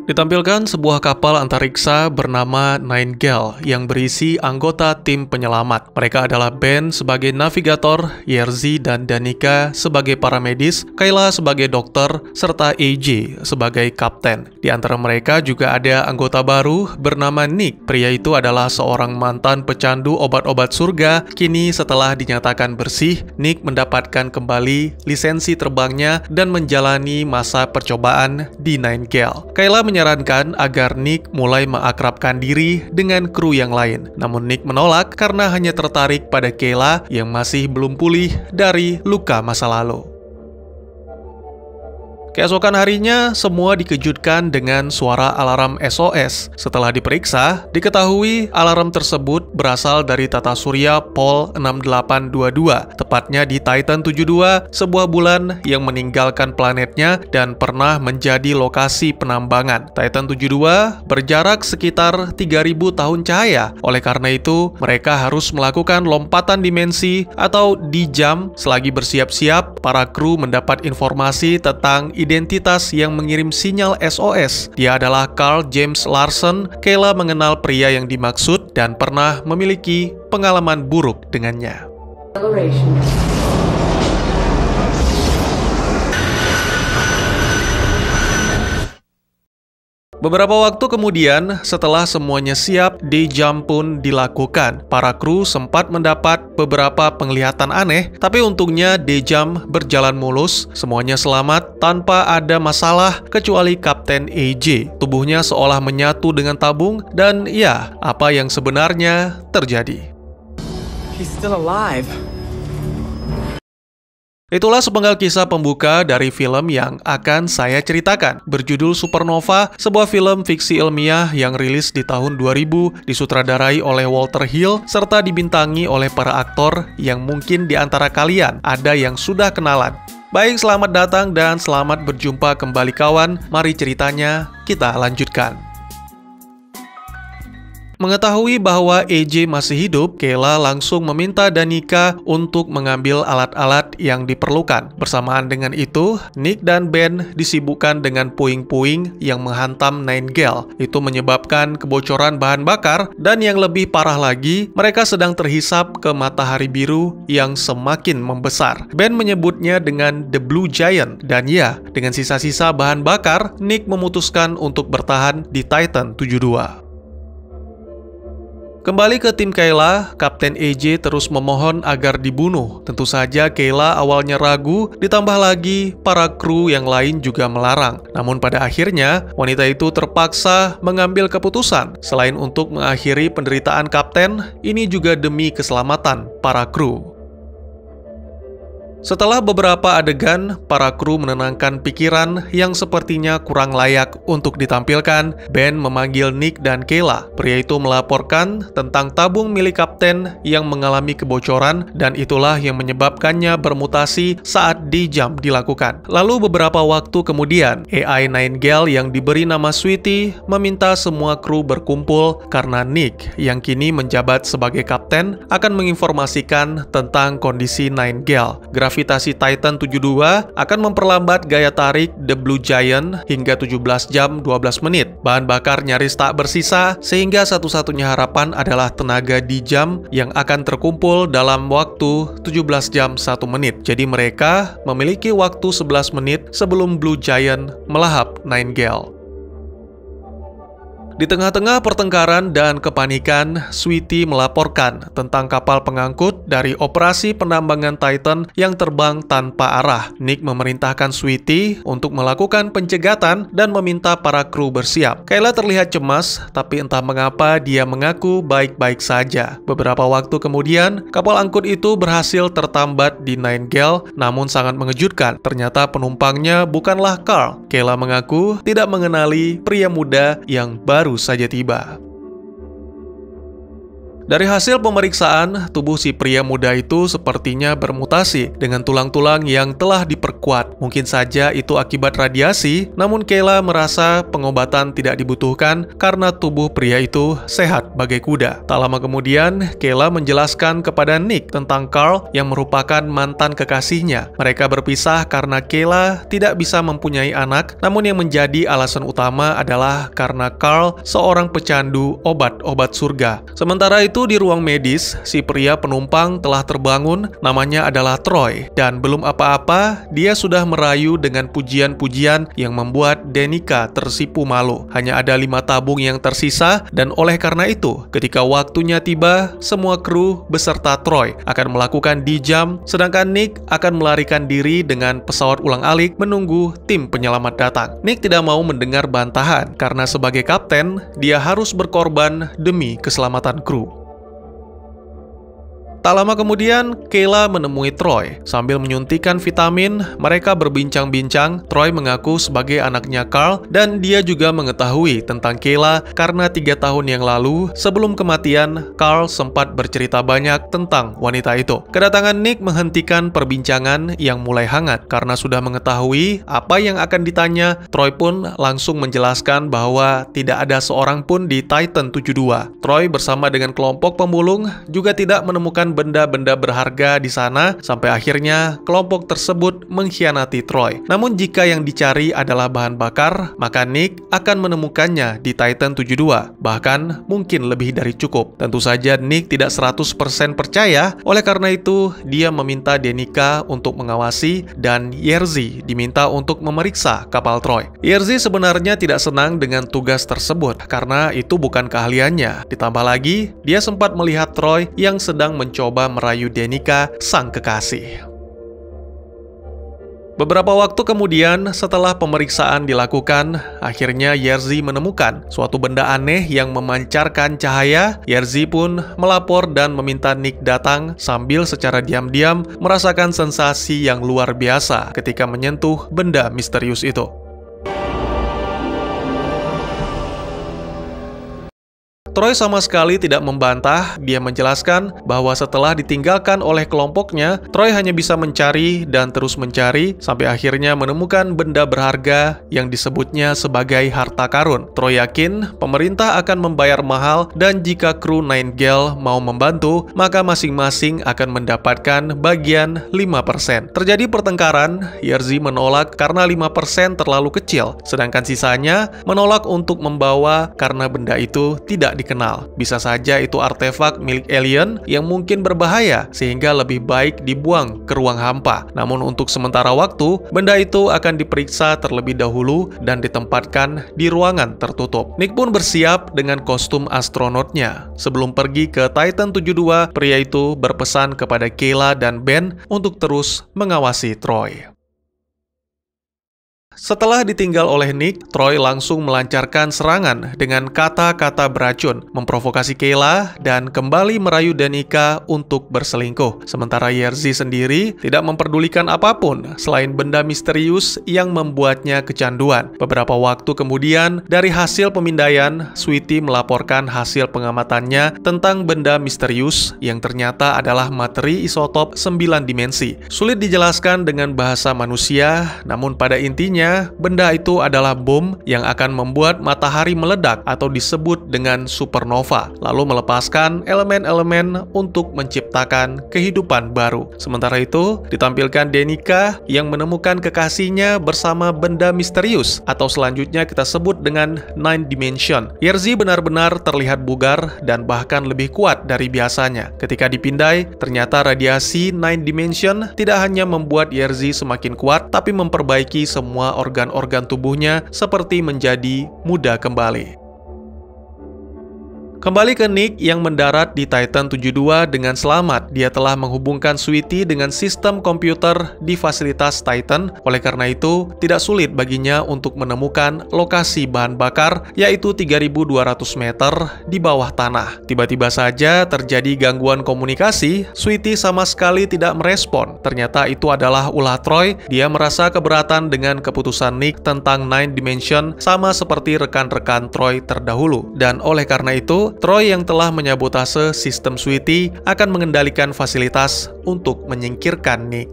Ditampilkan sebuah kapal antariksa bernama Nightingale yang berisi anggota tim penyelamat. Mereka adalah Ben sebagai navigator, Yerzy dan Danica sebagai paramedis, Kayla sebagai dokter, serta AJ sebagai kapten. Di antara mereka juga ada anggota baru bernama Nick. Pria itu adalah seorang mantan pecandu obat-obat surga. Kini setelah dinyatakan bersih, Nick mendapatkan kembali lisensi terbangnya dan menjalani masa percobaan di Nightingale. Kayla menyarankan agar Nick mulai mengakrabkan diri dengan kru yang lain. Namun Nick menolak karena hanya tertarik pada Kayla yang masih belum pulih dari luka masa lalu. Keesokan harinya, semua dikejutkan dengan suara alarm SOS. Setelah diperiksa, diketahui alarm tersebut berasal dari tata surya Pol 6822, tepatnya di Titan 72, sebuah bulan yang meninggalkan planetnya dan pernah menjadi lokasi penambangan. Titan 72 berjarak sekitar 3000 tahun cahaya. Oleh karena itu, mereka harus melakukan lompatan dimensi atau dijam. Selagi bersiap-siap, para kru mendapat informasi tentang identitas yang mengirim sinyal SOS. Dia adalah Carl James Larsen. Kayla mengenal pria yang dimaksud dan pernah memiliki pengalaman buruk dengannya. Beberapa waktu kemudian, setelah semuanya siap, dijam pun dilakukan. Para kru sempat mendapat beberapa penglihatan aneh, tapi untungnya dijam berjalan mulus. Semuanya selamat tanpa ada masalah kecuali Kapten AJ. Tubuhnya seolah menyatu dengan tabung dan ya, apa yang sebenarnya terjadi. He's still alive. Itulah sepenggal kisah pembuka dari film yang akan saya ceritakan. Berjudul Supernova, sebuah film fiksi ilmiah yang rilis di tahun 2000, disutradarai oleh Walter Hill, serta dibintangi oleh para aktor yang mungkin di antara kalian ada yang sudah kenalan. Baik, selamat datang dan selamat berjumpa kembali kawan. Mari ceritanya kita lanjutkan. Mengetahui bahwa AJ masih hidup, Kayla langsung meminta Danica untuk mengambil alat-alat yang diperlukan. Bersamaan dengan itu, Nick dan Ben disibukkan dengan puing-puing yang menghantam Nightingale. Itu menyebabkan kebocoran bahan bakar, dan yang lebih parah lagi, mereka sedang terhisap ke matahari biru yang semakin membesar. Ben menyebutnya dengan The Blue Giant, dan ya, dengan sisa-sisa bahan bakar, Nick memutuskan untuk bertahan di Titan 72. Kembali ke tim Kayla, Kapten AJ terus memohon agar dibunuh. Tentu saja Kayla awalnya ragu, ditambah lagi para kru yang lain juga melarang. Namun pada akhirnya, wanita itu terpaksa mengambil keputusan. Selain untuk mengakhiri penderitaan Kapten, ini juga demi keselamatan para kru. Setelah beberapa adegan, para kru menenangkan pikiran yang sepertinya kurang layak untuk ditampilkan. Ben memanggil Nick dan Kayla. Pria itu melaporkan tentang tabung milik kapten yang mengalami kebocoran, dan itulah yang menyebabkannya bermutasi saat dijam dilakukan. Lalu beberapa waktu kemudian, AI Nightingale yang diberi nama Sweetie meminta semua kru berkumpul karena Nick, yang kini menjabat sebagai kapten, akan menginformasikan tentang kondisi Nightingale. Gravitasi Titan 72 akan memperlambat gaya tarik The Blue Giant hingga 17 jam 12 menit. Bahan bakar nyaris tak bersisa, sehingga satu-satunya harapan adalah tenaga dijam yang akan terkumpul dalam waktu 17 jam 1 menit. Jadi mereka memiliki waktu 11 menit sebelum Blue Giant melahap Nightingale. Di tengah-tengah pertengkaran dan kepanikan, Sweetie melaporkan tentang kapal pengangkut dari operasi penambangan Titan yang terbang tanpa arah. Nick memerintahkan Sweetie untuk melakukan pencegatan dan meminta para kru bersiap. Kayla terlihat cemas, tapi entah mengapa dia mengaku baik-baik saja. Beberapa waktu kemudian, kapal angkut itu berhasil tertambat di Nightingale, namun sangat mengejutkan. Ternyata penumpangnya bukanlah Carl. Kayla mengaku tidak mengenali pria muda yang baru saja tiba. Dari hasil pemeriksaan, tubuh si pria muda itu sepertinya bermutasi dengan tulang-tulang yang telah diperkuat. Mungkin saja itu akibat radiasi, namun Kayla merasa pengobatan tidak dibutuhkan karena tubuh pria itu sehat bagai kuda. Tak lama kemudian, Kayla menjelaskan kepada Nick tentang Carl yang merupakan mantan kekasihnya. Mereka berpisah karena Kayla tidak bisa mempunyai anak, namun yang menjadi alasan utama adalah karena Carl seorang pecandu obat-obat surga. Sementara itu di ruang medis, si pria penumpang telah terbangun, namanya adalah Troy, dan belum apa-apa, dia sudah merayu dengan pujian-pujian yang membuat Danica tersipu malu. Hanya ada 5 tabung yang tersisa, dan oleh karena itu, ketika waktunya tiba, semua kru beserta Troy akan melakukan dijam, sedangkan Nick akan melarikan diri dengan pesawat ulang-alik menunggu tim penyelamat datang. Nick tidak mau mendengar bantahan, karena sebagai kapten, dia harus berkorban demi keselamatan kru. Tak lama kemudian, Kayla menemui Troy. Sambil menyuntikkan vitamin, mereka berbincang-bincang. Troy mengaku sebagai anaknya Carl, dan dia juga mengetahui tentang Kayla karena 3 tahun yang lalu, sebelum kematian, Carl sempat bercerita banyak tentang wanita itu. Kedatangan Nick menghentikan perbincangan yang mulai hangat. Karena sudah mengetahui apa yang akan ditanya, Troy pun langsung menjelaskan bahwa tidak ada seorang pun di Titan 72. Troy bersama dengan kelompok pemulung juga tidak menemukan benda-benda berharga di sana, sampai akhirnya kelompok tersebut mengkhianati Troy. Namun jika yang dicari adalah bahan bakar, maka Nick akan menemukannya di Titan 72, bahkan mungkin lebih dari cukup. Tentu saja Nick tidak 100% percaya, oleh karena itu dia meminta Danica untuk mengawasi dan Yerzy diminta untuk memeriksa kapal Troy. Yerzy sebenarnya tidak senang dengan tugas tersebut karena itu bukan keahliannya. Ditambah lagi, dia sempat melihat Troy yang sedang mencoba merayu Danica, sang kekasih. Beberapa waktu kemudian, setelah pemeriksaan dilakukan, akhirnya Yerzy menemukan suatu benda aneh yang memancarkan cahaya. Yerzy pun melapor dan meminta Nick datang sambil secara diam-diam merasakan sensasi yang luar biasa ketika menyentuh benda misterius itu. Troy sama sekali tidak membantah. Dia menjelaskan bahwa setelah ditinggalkan oleh kelompoknya, Troy hanya bisa mencari dan terus mencari sampai akhirnya menemukan benda berharga yang disebutnya sebagai harta karun. Troy yakin pemerintah akan membayar mahal, dan jika kru Nine Gale mau membantu, maka masing-masing akan mendapatkan bagian 5%. Terjadi pertengkaran, Yerzy menolak karena 5% terlalu kecil, sedangkan sisanya menolak untuk membawa karena benda itu tidak dikenal. Bisa saja itu artefak milik alien yang mungkin berbahaya, sehingga lebih baik dibuang ke ruang hampa. Namun untuk sementara waktu, benda itu akan diperiksa terlebih dahulu dan ditempatkan di ruangan tertutup. Nick pun bersiap dengan kostum astronotnya. Sebelum pergi ke Titan 72, pria itu berpesan kepada Kayla dan Ben untuk terus mengawasi Troy. Setelah ditinggal oleh Nick, Troy langsung melancarkan serangan dengan kata-kata beracun, memprovokasi Kayla, dan kembali merayu Danica untuk berselingkuh. Sementara Yerzy sendiri tidak memperdulikan apapun selain benda misterius yang membuatnya kecanduan. Beberapa waktu kemudian, dari hasil pemindaian, Sweetie melaporkan hasil pengamatannya tentang benda misterius yang ternyata adalah materi isotop 9 dimensi. Sulit dijelaskan dengan bahasa manusia, namun pada intinya, benda itu adalah bom yang akan membuat matahari meledak atau disebut dengan supernova, lalu melepaskan elemen-elemen untuk menciptakan kehidupan baru. Sementara itu, ditampilkan Danica yang menemukan kekasihnya bersama benda misterius, atau selanjutnya kita sebut dengan Nine Dimension. Yerzy benar-benar terlihat bugar dan bahkan lebih kuat dari biasanya. Ketika dipindai, ternyata radiasi Nine Dimension tidak hanya membuat Yerzy semakin kuat, tapi memperbaiki semua organ-organ tubuhnya seperti menjadi muda kembali. Kembali ke Nick yang mendarat di Titan 72 dengan selamat. Dia telah menghubungkan Sweetie dengan sistem komputer di fasilitas Titan. Oleh karena itu, tidak sulit baginya untuk menemukan lokasi bahan bakar, yaitu 3.200 meter di bawah tanah. Tiba-tiba saja terjadi gangguan komunikasi. Sweetie sama sekali tidak merespon. Ternyata itu adalah ulah Troy. Dia merasa keberatan dengan keputusan Nick tentang Nine Dimension, sama seperti rekan-rekan Troy terdahulu. Dan oleh karena itu, itu, Troy yang telah menyabotase sistem Sweetie akan mengendalikan fasilitas untuk menyingkirkan Nick.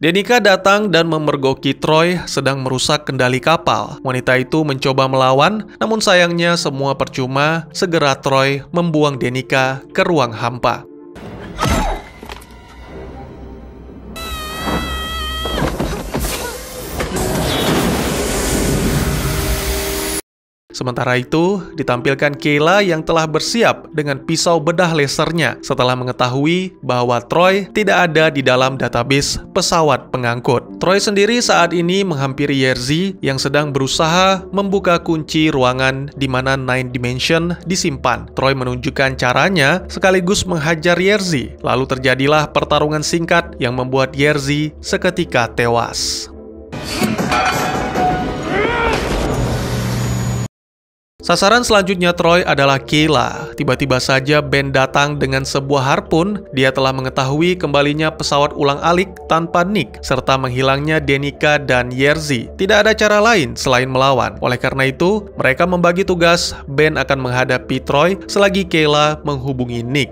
Danica datang dan memergoki Troy sedang merusak kendali kapal. Wanita itu mencoba melawan, namun sayangnya semua percuma. Segera Troy membuang Danica ke ruang hampa. Sementara itu, ditampilkan Kayla yang telah bersiap dengan pisau bedah lasernya setelah mengetahui bahwa Troy tidak ada di dalam database pesawat pengangkut. Troy sendiri saat ini menghampiri Yerzy yang sedang berusaha membuka kunci ruangan di mana Nine Dimension disimpan. Troy menunjukkan caranya sekaligus menghajar Yerzy. Lalu terjadilah pertarungan singkat yang membuat Yerzy seketika tewas. Sasaran selanjutnya Troy adalah Kayla. Tiba-tiba saja Ben datang dengan sebuah harpun. Dia telah mengetahui kembalinya pesawat ulang-alik tanpa Nick, serta menghilangnya Danica dan Yerzy. Tidak ada cara lain selain melawan. Oleh karena itu, mereka membagi tugas. Ben akan menghadapi Troy selagi Kayla menghubungi Nick.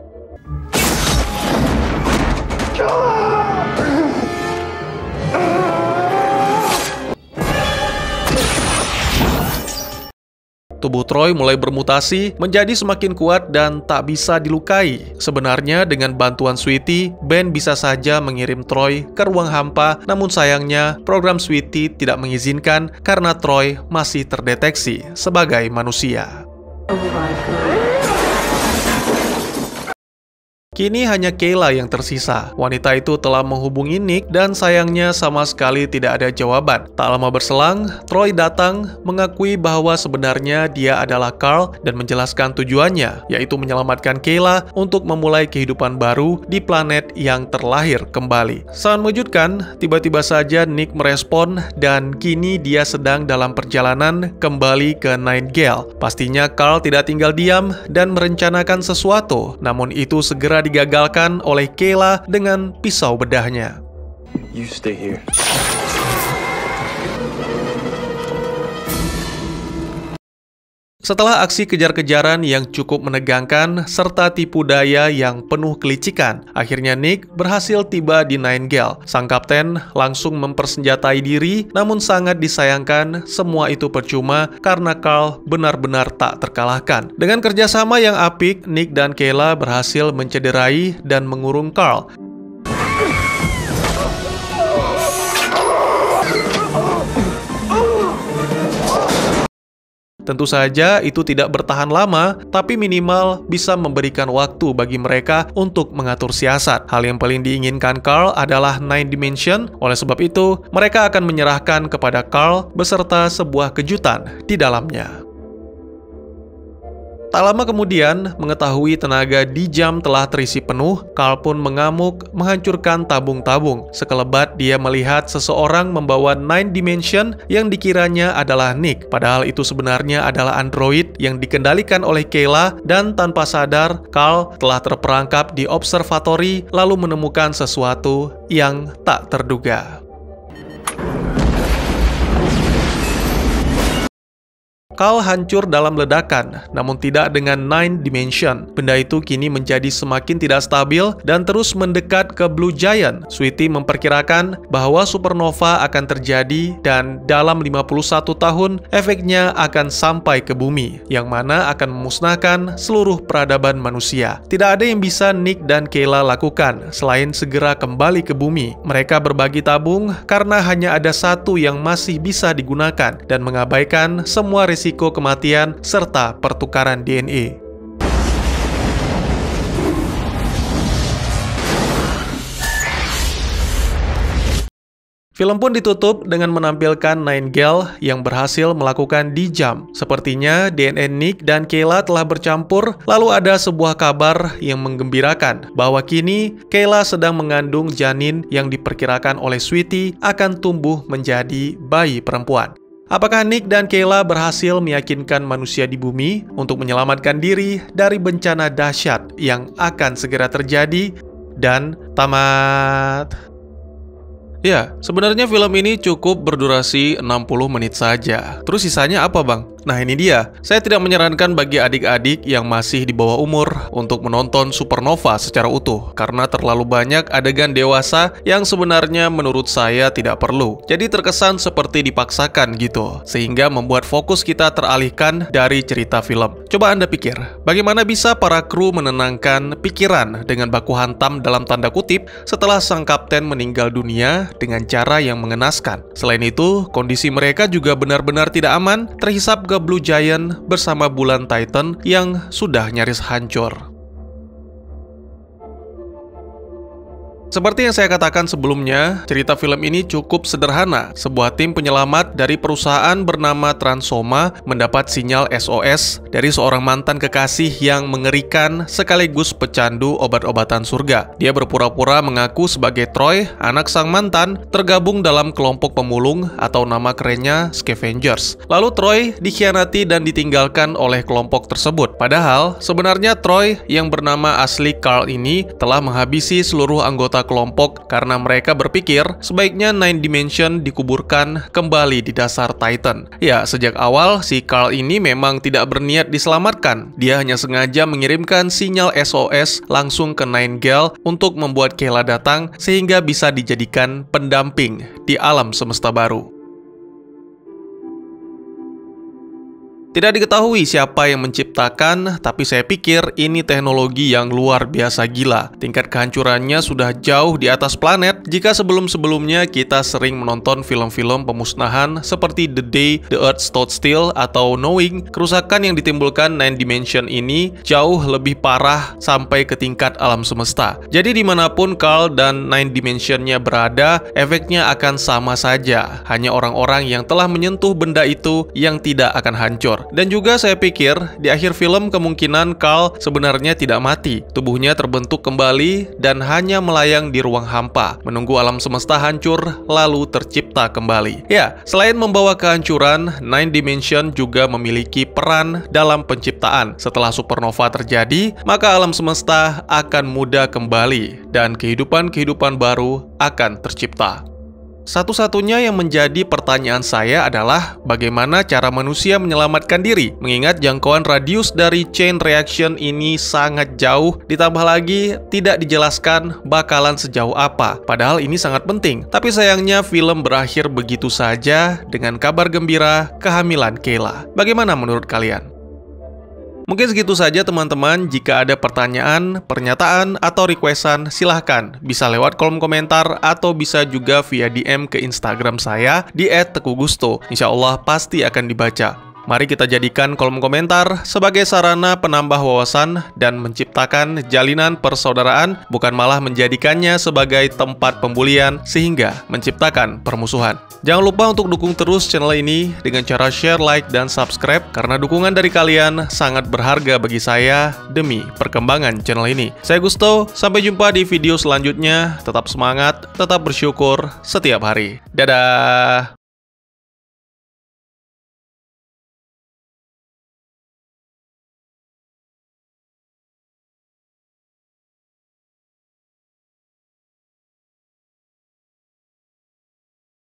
Tubuh Troy mulai bermutasi menjadi semakin kuat dan tak bisa dilukai. Sebenarnya dengan bantuan Sweetie, Ben bisa saja mengirim Troy ke ruang hampa, namun sayangnya program Sweetie tidak mengizinkan karena Troy masih terdeteksi sebagai manusia. Kini hanya Kayla yang tersisa. Wanita itu telah menghubungi Nick dan sayangnya sama sekali tidak ada jawaban. Tak lama berselang, Troy datang mengakui bahwa sebenarnya dia adalah Carl dan menjelaskan tujuannya, yaitu menyelamatkan Kayla untuk memulai kehidupan baru di planet yang terlahir kembali. Sangat mengejutkan, tiba-tiba saja Nick merespon dan kini dia sedang dalam perjalanan kembali ke Nine Gale. Pastinya Carl tidak tinggal diam dan merencanakan sesuatu, namun itu segera digagalkan oleh Kayla dengan pisau bedahnya. You stay here. Setelah aksi kejar-kejaran yang cukup menegangkan serta tipu daya yang penuh kelicikan, akhirnya Nick berhasil tiba di Nine Gale. Sang kapten langsung mempersenjatai diri, namun sangat disayangkan semua itu percuma karena Carl benar-benar tak terkalahkan. Dengan kerjasama yang apik, Nick dan Kayla berhasil mencederai dan mengurung Carl. Tentu saja itu tidak bertahan lama, tapi minimal bisa memberikan waktu bagi mereka untuk mengatur siasat. Hal yang paling diinginkan Carl adalah Nine Dimension, oleh sebab itu mereka akan menyerahkan kepada Carl beserta sebuah kejutan di dalamnya. Tak lama kemudian, mengetahui tenaga di jam telah terisi penuh, Carl pun mengamuk menghancurkan tabung-tabung. Sekelebat dia melihat seseorang membawa Nine Dimension yang dikiranya adalah Nick. Padahal itu sebenarnya adalah android yang dikendalikan oleh Kayla dan tanpa sadar, Carl telah terperangkap di observatory lalu menemukan sesuatu yang tak terduga. Carl hancur dalam ledakan, namun tidak dengan Nine Dimension. Benda itu kini menjadi semakin tidak stabil dan terus mendekat ke Blue Giant. Sweetie memperkirakan bahwa supernova akan terjadi dan dalam 51 tahun efeknya akan sampai ke bumi, yang mana akan memusnahkan seluruh peradaban manusia. Tidak ada yang bisa Nick dan Kayla lakukan selain segera kembali ke bumi. Mereka berbagi tabung karena hanya ada satu yang masih bisa digunakan dan mengabaikan semua risiko kematian serta pertukaran DNA. Film pun ditutup dengan menampilkan Nine Gale yang berhasil melakukan dijam. Sepertinya DNA Nick dan Kayla telah bercampur, lalu ada sebuah kabar yang menggembirakan bahwa kini Kayla sedang mengandung janin yang diperkirakan oleh Sweetie akan tumbuh menjadi bayi perempuan. Apakah Nick dan Kayla berhasil meyakinkan manusia di bumi untuk menyelamatkan diri dari bencana dahsyat yang akan segera terjadi? Dan tamat. Ya, sebenarnya film ini cukup berdurasi 60 menit saja. Terus sisanya apa, Bang? Nah, ini dia. Saya tidak menyarankan bagi adik-adik yang masih di bawah umur untuk menonton Supernova secara utuh, karena terlalu banyak adegan dewasa yang sebenarnya menurut saya tidak perlu. Jadi terkesan seperti dipaksakan gitu, sehingga membuat fokus kita teralihkan dari cerita film. Coba Anda pikir, bagaimana bisa para kru menenangkan pikiran dengan baku hantam dalam tanda kutip setelah sang kapten meninggal dunia dengan cara yang mengenaskan. Selain itu, kondisi mereka juga benar-benar tidak aman, terhisap ke Blue Giant bersama Bulan Titan yang sudah nyaris hancur. Seperti yang saya katakan sebelumnya, cerita film ini cukup sederhana. Sebuah tim penyelamat dari perusahaan bernama Transoma mendapat sinyal SOS dari seorang mantan kekasih yang mengerikan sekaligus pecandu obat-obatan surga. Dia berpura-pura mengaku sebagai Troy, anak sang mantan, tergabung dalam kelompok pemulung atau nama kerennya Scavengers. Lalu Troy dikhianati dan ditinggalkan oleh kelompok tersebut. Padahal, sebenarnya Troy yang bernama asli Carl ini telah menghabisi seluruh anggota kelompok karena mereka berpikir sebaiknya Nine Dimension dikuburkan kembali di dasar Titan. Ya, sejak awal si Carl ini memang tidak berniat diselamatkan. Dia hanya sengaja mengirimkan sinyal SOS langsung ke Nine Gale untuk membuat Kayla datang sehingga bisa dijadikan pendamping di alam semesta baru. Tidak diketahui siapa yang menciptakan, tapi saya pikir ini teknologi yang luar biasa gila. Tingkat kehancurannya sudah jauh di atas planet jika sebelum-sebelumnya kita sering menonton film-film pemusnahan seperti The Day the Earth Stood Still atau Knowing. Kerusakan yang ditimbulkan Nine Dimension ini jauh lebih parah sampai ke tingkat alam semesta. Jadi dimanapun Carl dan Nine Dimensionnya berada, efeknya akan sama saja. Hanya orang-orang yang telah menyentuh benda itu yang tidak akan hancur. Dan juga saya pikir di akhir film kemungkinan Carl sebenarnya tidak mati. Tubuhnya terbentuk kembali dan hanya melayang di ruang hampa, menunggu alam semesta hancur lalu tercipta kembali. Ya, selain membawa kehancuran, Nine Dimension juga memiliki peran dalam penciptaan. Setelah supernova terjadi, maka alam semesta akan mudah kembali dan kehidupan-kehidupan baru akan tercipta. Satu-satunya yang menjadi pertanyaan saya adalah bagaimana cara manusia menyelamatkan diri, mengingat jangkauan radius dari chain reaction ini sangat jauh, ditambah lagi tidak dijelaskan bakalan sejauh apa. Padahal ini sangat penting, tapi sayangnya film berakhir begitu saja dengan kabar gembira kehamilan Kayla. Bagaimana menurut kalian? Mungkin segitu saja teman-teman. Jika ada pertanyaan, pernyataan, atau requestan, silahkan. Bisa lewat kolom komentar atau bisa juga via DM ke Instagram saya di @tekugusto. Insya Allah pasti akan dibaca. Mari kita jadikan kolom komentar sebagai sarana penambah wawasan dan menciptakan jalinan persaudaraan, bukan malah menjadikannya sebagai tempat pembulian sehingga menciptakan permusuhan. Jangan lupa untuk dukung terus channel ini dengan cara share, like, dan subscribe, karena dukungan dari kalian sangat berharga bagi saya demi perkembangan channel ini. Saya Gusto, sampai jumpa di video selanjutnya. Tetap semangat, tetap bersyukur setiap hari. Dadah!